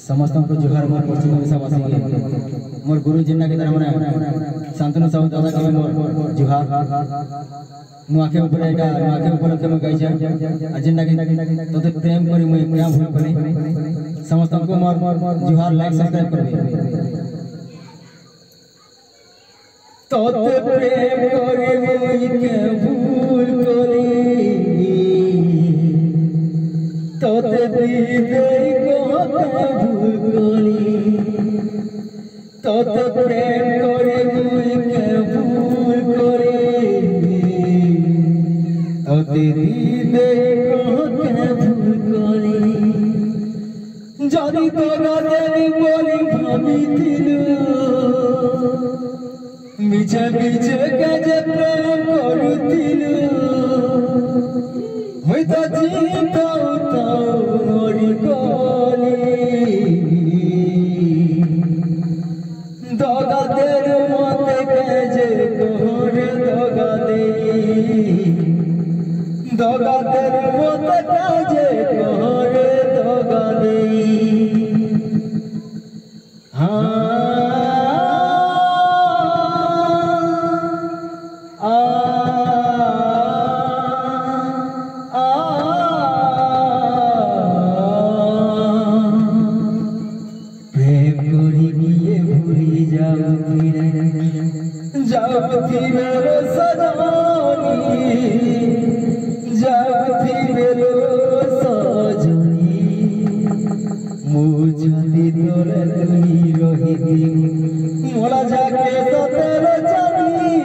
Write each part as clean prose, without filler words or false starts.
समस्त को जुहार मोर पश्चिम ओडिशावासी मोर गुरु जिन्ना के तरह माने शांतनु साहू दादा के मोर जुहार नुआके ऊपर एटा नुआके ऊपर के गाई छ जिन्ना के तोते प्रेम करी मुई क्या भूल करी समस्त को मोर जुहार लाइक सब्सक्राइब करबे तोते प्रेम करी मुई के भूल करी तोते दीदे को भूल करी तोते प्रेम करे मुई के भूल करी तोते दीदे को भूल करी जदी तो गदेवी बोली भाबिथिलु मिछे मिछे के जे प्रेम करुथिलु मुई तो जीता मोरी गली दगा देर मते के जे तोरे दगा दे दगा देर मते के जे तोरे दगा दे मेरे सजनी जाती मेरे सजनी मुझाती तोरे तुही रही मोला जाके सतेर चांदनी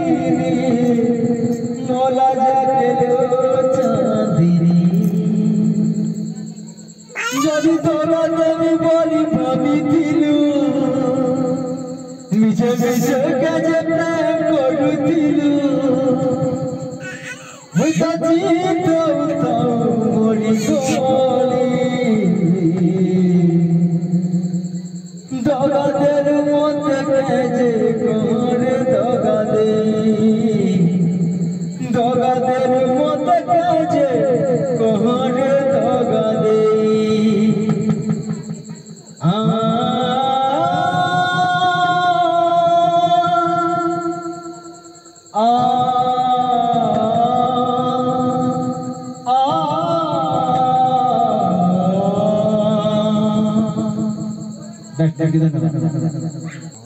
मोला जाके चांदनी जदि तोरा देवी बोली भाबिथिलु मिछे मिछे के प्रेम करुथिलु मुई तो जीतो मोरी गली दगा देर मते के जे करे दगा दे दगा देर मते के जे करे दगा दे Thank you.